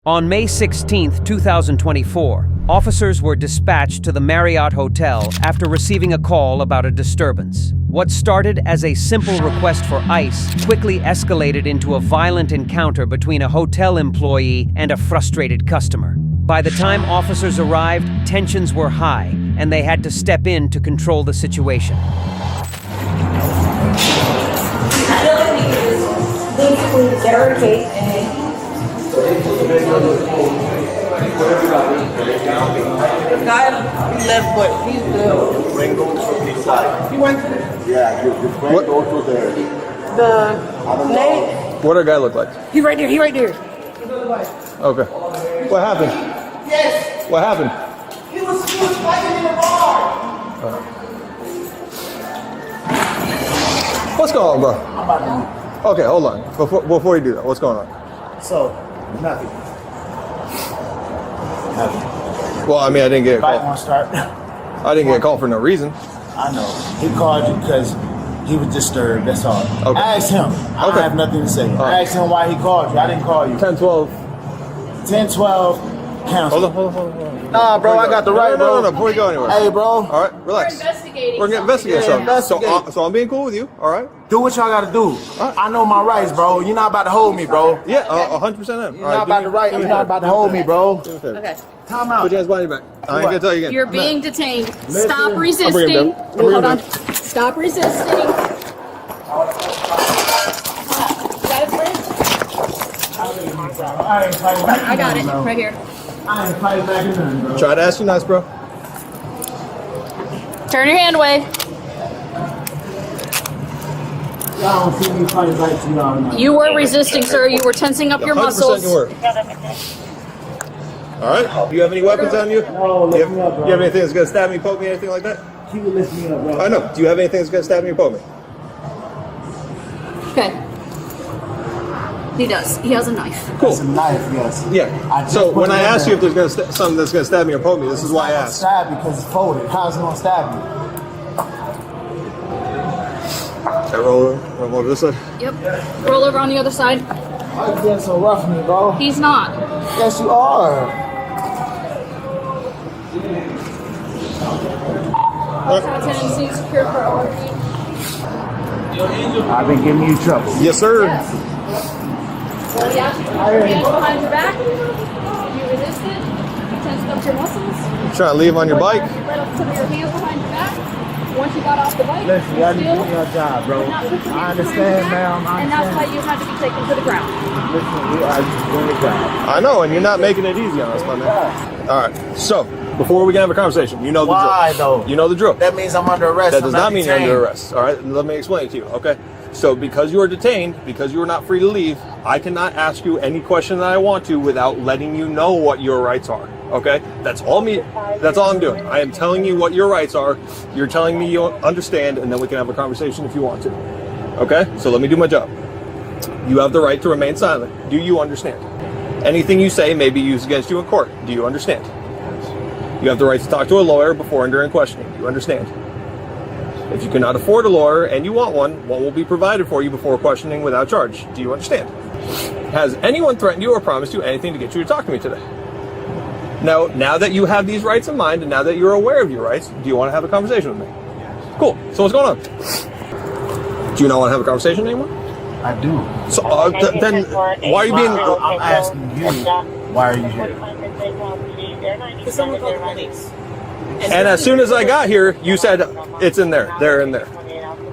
On May 16, 2024, officers were dispatched to the Marriott Hotel after receiving a call about a disturbance. What started as a simple request for ice quickly escalated into a violent encounter between a hotel employee and a frustrated customer. By the time officers arrived, tensions were high, and they had to step in to control the situation. The guy left, but he's good. Ring goes to the side. He went to Yeah, your friend goes to the name. What did a guy look like? He right there. He right there. Okay. What happened? Yes. What happened? He was fighting in the bar. What's going on, bro? I'm about to leave. Okay, hold on. Before you do that, what's going on? So, nothing. Nothing. Well, I mean, I didn't get a Fight call. won't start. I didn't get a call for no reason. I know. He called you because he was disturbed. That's all. Okay. I asked him. I don't have nothing to say. I asked him why he called you. I didn't call you. 10-12. 10-12. Cancel. Hold on. Nah, bro, I got the right, bro. No, before you go anywhere. Hey, bro. All right, relax. We're investigating. We're going to investigate something. investigate. So I'm being cool with you, all right? Do what y'all gotta do. I know my rights, bro. You're not about to hold me, bro. Yeah, 100%. You're not about to right. You're not about to hold me, bro. Okay. Time out. Put your hands behind your back. I ain't going to tell you again. You're being detained. Stop I'm resisting. bringing him down. Hold on. Stop resisting. I ain't fighting back. I got it right here. I ain't fighting back in nothing, bro. Try to ask you nice, bro. Turn your hand away. Y'all don't see me fighting back to y'all now. You were resisting, sir. You were tensing up your 100% muscles. you were. All right. Do you have any weapons on you? No, Do you lift me up, bro. have anything that's going to stab me, poke me, anything like that? Keep it lifting me up, bro. I know. Do you have anything that's going to stab me or poke me? Okay. He does. He has a knife. Cool. It's a knife, yes. Yeah. just So put when it I in ask there. you if there's something that's going to stab me or poke me, this is why I asked. Stab because it's folded. How's it gonna stab me? Okay, roll over this side. Yep. Roll over on the other side. Why you being so rough with me, bro? He's not. Yes, you are. Tendency secure priority. I've been giving you trouble. Yes, sir. Yes. Well, he asked you to put your hands behind your back. You resisted. You tensed up your muscles. Trying to leave on your bike. You let up some of your hands behind your back. Once you got off the bike, Listen, y'all need to still do your job, bro. did not put your I hands understand, behind your ma'am. back, I and that's why understand. you had to be taken to the ground. Listen, you are doing your job. I know, and you're not making it easy on us, my man. All right. So before we can have a conversation, you know the drill. Why, though? You know the drill. That means I'm under arrest. That does I'm not mean you're detained. under arrest. All right, let me explain it to you. Okay, so because you are detained, because you are not free to leave, I cannot ask you any question that I want to without letting you know what your rights are. Okay, that's all me. That's all I'm doing. I am telling you what your rights are. You're telling me you understand, and then we can have a conversation if you want to. Okay, so let me do my job. You have the right to remain silent. Do you understand? Anything you say may be used against you in court. Do you understand? You have the right to talk to a lawyer before and during questioning. Do you understand? If you cannot afford a lawyer and you want one will be provided for you before questioning without charge. Do you understand? Has anyone threatened you or promised you anything to get you to talk to me today? Now that you have these rights in mind and now that you're aware of your rights, do you want to have a conversation with me? Cool. So what's going on? Do you not want to have a conversation anymore? I do. So then why are you being... I'm asking you, why are you here? Because someone called the police. And as soon as I got here, you said it's in there. They're in there.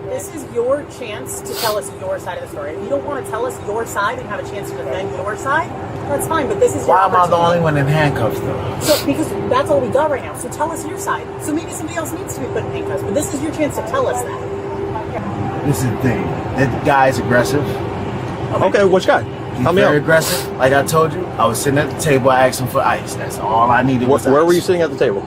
This is your chance to tell us your side of the story. If you don't want to tell us your side and have a chance to defend your side, that's fine. But this is your Why am I the opportunity. only one in handcuffs, though? So, because that's all we got right now. So tell us your side. So maybe somebody else needs to be put in handcuffs. But this is your chance to tell us that. This is the thing. That guy's aggressive. Okay, which guy? He's Tell me very out. aggressive. Like I told you, I was sitting at the table asking for ice. That's all I needed was Where ice. were you sitting at the table?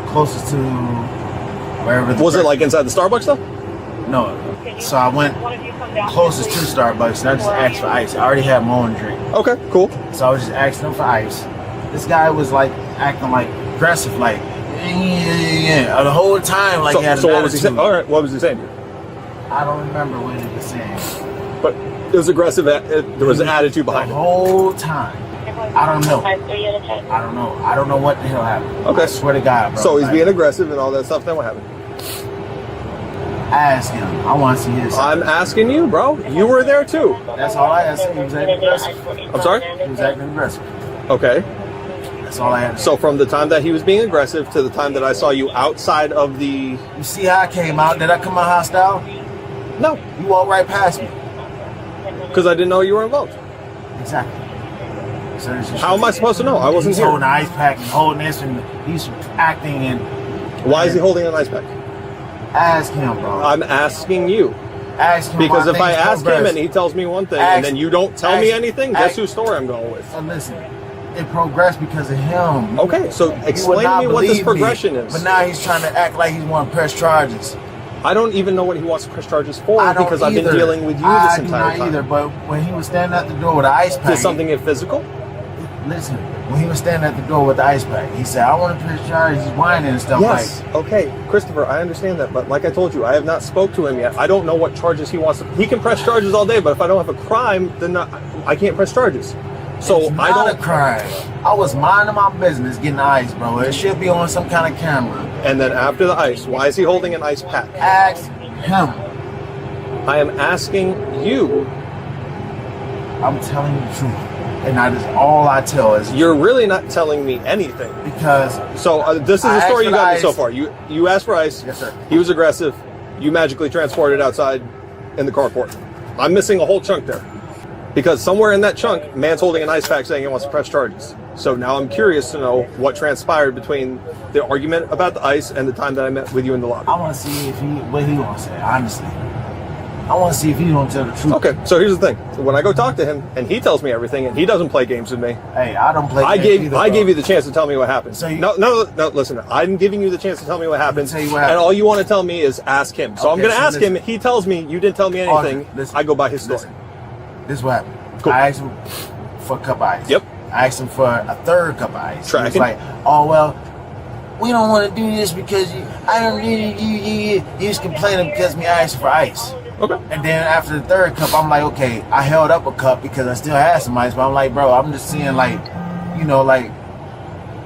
Closest to wherever the Was it like inside the Starbucks though? No. So I went closest to Starbucks and I just asked for ice. I already had my own drink. Okay, cool. So I was just asking him for ice. This guy was like acting like aggressive, like the whole time, like he had So an what was he saying? attitude. All right, what was he saying to you? I don't remember what he was saying. But It was aggressive. There was an attitude behind the it. whole time. I don't know. I don't know. I don't know what the hell happened. Okay. I swear to God, bro. So he's being aggressive and all that stuff. Then what happened? Ask him. I want to see his side. I'm asking you, bro. You were there too. That's all I asked him. He was acting aggressive. I'm sorry? He was acting aggressive. Okay. That's all I had. So from the time that he was being aggressive to the time that I saw you outside of the... You see how I came out? Did I come out hostile? No. You walked right past me. Because I didn't know you were involved. Exactly. So How am I supposed to know? I wasn't he's here. holding an ice pack and holding this, and he's acting and... Why is he holding an ice pack? Ask him, bro. I'm asking you. Ask him. Because if things I ask him progress. and he tells me one thing and then you don't tell me anything, guess whose story I'm going with? Listen, it progressed because of him. Okay, so You would explain to not me what this believe progression me, is. But now he's trying to act like he's want to press charges. I don't even know what he wants to press charges for I don't because I've been either. dealing with you I this do entire not time. either, but when he was standing at the door with the ice pack... Did something get physical? Listen, when he was standing at the door with the ice pack, he said, I want to press charges. He's whining and stuff Yes. Okay, Christopher, I understand that, but like I told you, I have not spoke to him yet. I don't know what charges he wants to... He can press charges all day, but if I don't have a crime, then I can't press charges. So It's I not don't... a crime. I was minding my business getting the ice, bro. It should be on some kind of camera. And then after the ice, why is he holding an ice pack? Ask him. I am asking you. I'm telling you the truth. And that is all I tell is You're really not telling me anything. because So this is I the asked story you for got the me so ice. far. You asked for ice. Yes, sir. He was aggressive. You magically transported outside in the carport. I'm missing a whole chunk there. Because somewhere in that chunk, man's holding an ice pack saying he wants to press charges. So now I'm curious to know what transpired between the argument about the ice and the time that I met with you in the lobby. I want to see what he wants to say, honestly. I want to see if he's going to tell the truth. Okay, so here's the thing. When I go talk to him and he tells me everything and he doesn't play games with me, Hey, I don't play I games gave either, I bro. gave you the chance to tell me what happened. So you- no, listen. I'm giving you the chance to tell me what happened. tell you what And happened. all you want to tell me is ask him. So I'm Okay, going to so ask him. listen. He tells me you didn't tell me anything. Listen. I go by his story. Listen. This is what happened. Cool. I asked him for a cup of ice. Yep. I asked him for a third cup of ice. He was Tracking. like, oh, well, we don't want to do this because I don't need you just complaining because me asked for ice. Okay. And then after the third cup, I'm like, okay, I held up a cup because I still had some ice, but I'm like, bro, I'm just seeing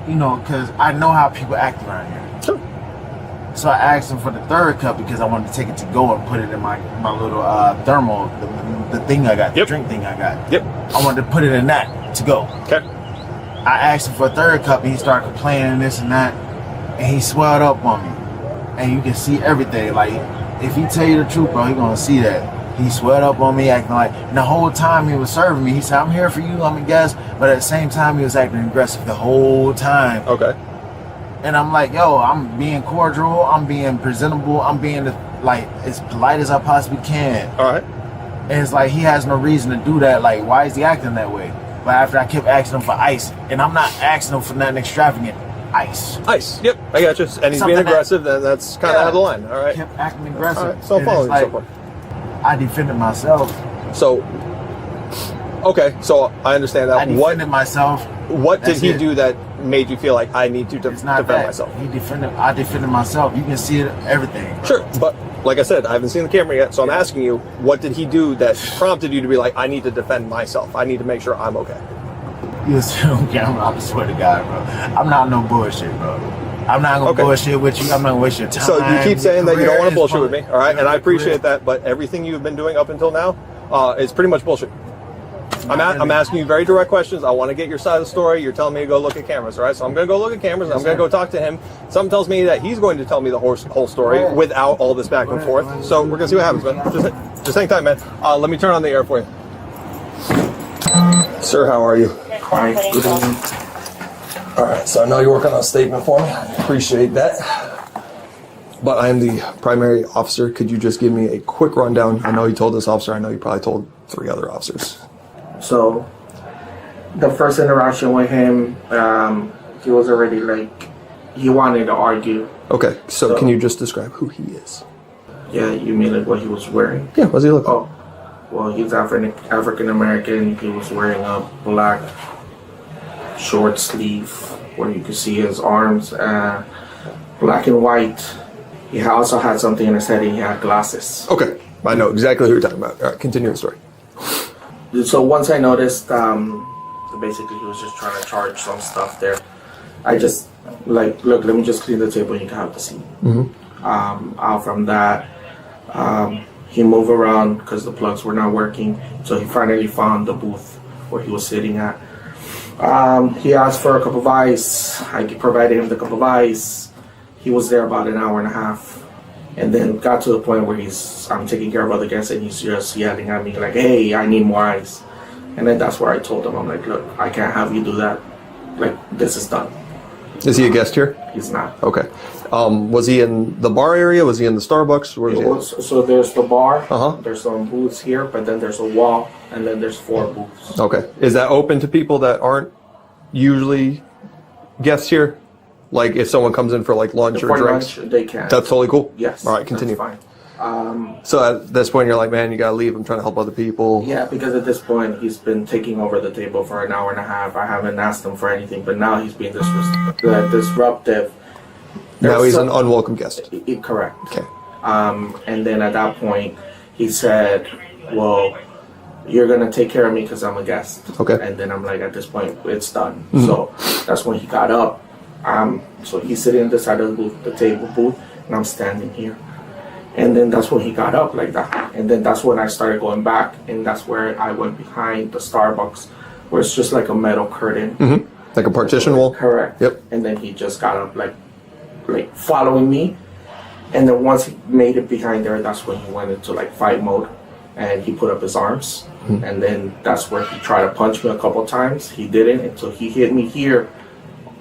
because I know how people act around here. Sure. So I asked him for the third cup because I wanted to take it to go and put it in my little thermal, the thing I got, the Yep. drink thing I got. Yep. I wanted to put it in that to go. Okay. I asked him for a third cup and he started complaining this and that, and he swelled up on me. And you can see everything. Like, if he tell you the truth, bro, he gonna see that. He swelled up on me, acting like, and the whole time he was serving me, he said, I'm here for you, I'm a guest. But at the same time, he was acting aggressive the whole time. Okay. And I'm like, yo, I'm being cordial, I'm being presentable, I'm being like as polite as I possibly can. All right. And it's like he has no reason to do that. Like, why is he acting that way? But after I kept asking him for ice, and I'm not asking him for nothing extravagant, ice. Ice. Yep. I got you. And he's Something being that- aggressive. Then that's kind of out of the line. All right. Kept acting aggressive. All right. So And it's following you so like, far. I defended myself. So. Okay. So I understand that. I defended myself. What did That's he it. do that made you feel like I need to It's not defend that. myself? I defended myself. You can see it, everything. Sure, but like I said, I haven't seen the camera yet, so I'm asking you, what did he do that prompted you to be like, I need to defend myself. I need to make sure I'm okay. You was on camera, I swear to God, bro. I'm not no bullshit, bro. I'm not gonna Okay. bullshit with you. I'm not gonna waste your time. So you keep saying that you don't want to bullshit with me, all right? And I appreciate that. that, but everything you've been doing up until now is pretty much bullshit. I'm asking you very direct questions. I want to get your side of the story. You're telling me to go look at cameras, all right? So I'm going to go look at cameras. I'm going to go talk to him. Something tells me that he's going to tell me the whole story without all this back and forth. So we're going to see what happens, man. Just hang tight, man. Let me turn on the air for you. Sir, how are you? Hi, good evening. All right, so I know you're working on a statement for me. I appreciate that. But I am the primary officer. Could you just give me a quick rundown? I know you told this officer. I know you probably told 3 other officers. So, the first interaction with him, he was already like, he wanted to argue. Okay, so can you just describe who he is? Yeah, you mean like what he was wearing? Yeah, what does he look like? Oh, well, he's African American. He was wearing a black short sleeve where you could see his arms, black and white. He also had something in his head and he had glasses. Okay, I know exactly who you're talking about. All right, continue the story. So once I noticed, basically he was just trying to charge some stuff there. I just like, look, let me just clean the table and you can have the seat. Out from that, he moved around because the plugs were not working. So he finally found the booth where he was sitting at. He asked for a cup of ice. I provided him the cup of ice. He was there about an hour and a half, and then got to the point where I'm taking care of other guests, and he's just yelling at me like, "Hey, I need more ice." And then that's where I told him, I'm like, "Look, I can't have you do that. Like, this is done." Is he a guest here? He's not. Okay. Was he in the bar area? Was he in the Starbucks? Where was he? So there's the bar. Uh-huh. There's some booths here, but then there's a wall, and then there's 4 booths. Okay. Is that open to people that aren't usually guests here? Like if someone comes in for like lunch or drinks? Lunch, they can. That's totally cool? Yes. All right, continue. That's fine. So at this point, you're like, man, you gotta leave. I'm trying to help other people. Yeah, because at this point, he's been taking over the table for an hour and a half. I haven't asked him for anything, but now he's being disruptive. Now he's an unwelcome guest. Correct. Okay. And then at that point, he said, well, you're going to take care of me because I'm a guest. Okay. And then I'm like, at this point, it's done. So that's when he got up. So he's sitting on the side of the booth, the table booth, and I'm standing here. And then that's when he got up like that. And then that's when I started going back, and that's where I went behind the Starbucks, where it's just like a metal curtain. Like a partition wall? Correct. Yep. And then he just got up like following me. And then once he made it behind there, that's when he went into like fight mode, and he put up his arms. And then that's where he tried to punch me a couple times. He didn't until he hit me here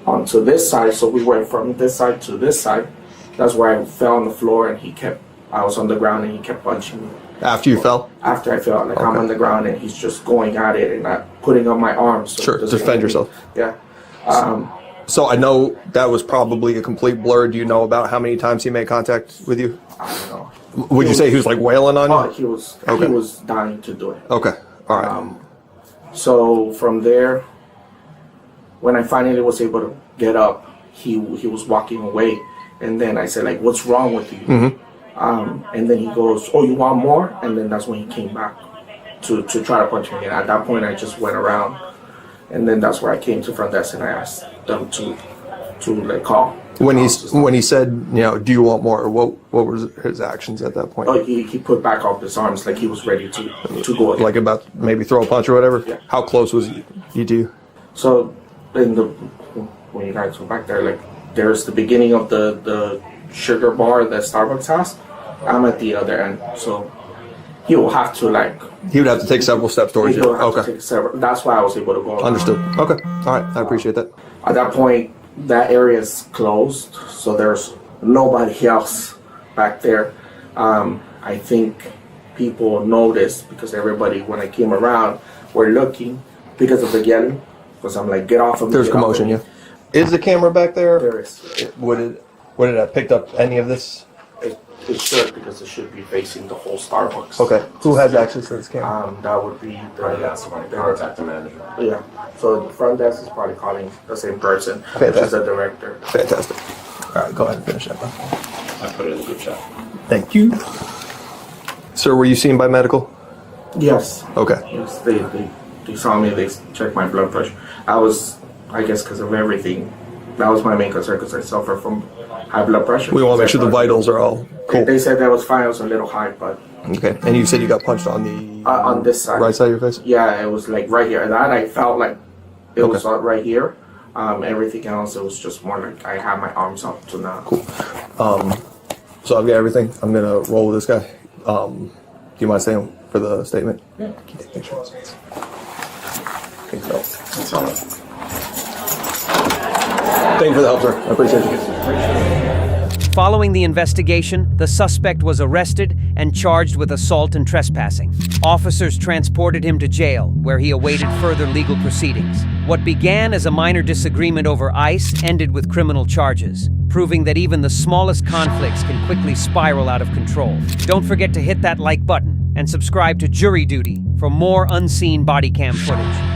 onto this side. So we went from this side to this side. That's where I fell on the floor, and I was on the ground, and he kept punching me. After you fell? After I fell, like I'm on the ground, and he's just going at it and not putting up my arms. So Sure, defend yourself. Yeah. So I know that was probably a complete blur. Do you know about how many times he made contact with you? I don't know. Would you say he was like wailing on you? Oh, he was dying to do it. Okay, all right. So from there, when I finally was able to get up, he was walking away, and then I said like, "What's wrong with you?" And then he goes, "Oh, you want more?" And then that's when he came back to try to punch me again. At that point, I just went around, and then that's where I came to front desk and I asked them to like call. When he said, you know, "Do you want more?" What were his actions at that point? Oh, he put back up his arms like he was ready to go again. Like about maybe throw a punch or whatever? Yeah. How close was he to you? So when you guys go back there, like there's the beginning of the sugar bar that Starbucks has. I'm at the other end, so he will have to like. He would have to take several steps towards you. Okay. That's why I was able to go. Understood. Okay. All right. I appreciate that. At that point, that area is closed, so there's nobody else back there. I think people noticed because everybody, when I came around, were looking because of the yelling. Because I'm like, get off of me. There's commotion, yeah. Is the camera back there? There is. Would it have picked up any of this? It should, because it should be facing the whole Starbucks. Okay. Who has access to this camera? That would be the Contact the manager. Yeah. So the front desk is probably calling the same person, which is the director. Fantastic. All right, go ahead and finish that. I put it in the group chat. Thank you. Sir, were you seen by medical? Yes. Okay. Yes, they saw me. They checked my blood pressure. I guess because of everything, that was my main concern because I suffer from high blood pressure. We want to make sure the vitals are all cool. They said that was fine. I was a little high, but Okay. And you said you got punched on the on this side, right side of your face? Yeah, it was like right here. And that I felt like it was right here. Everything else, it was just more like I had my arms up to now. Cool. So I've got everything. I'm gonna roll with this guy. Do you mind staying for the statement? Yeah. Can you take pictures? Okay, so That's all right. thank you for the help, sir. I appreciate you. Following the investigation, the suspect was arrested and charged with assault and trespassing. Officers transported him to jail, where he awaited further legal proceedings. What began as a minor disagreement over ice ended with criminal charges, proving that even the smallest conflicts can quickly spiral out of control. Don't forget to hit that like button and subscribe to Jury Duty for more unseen body cam footage.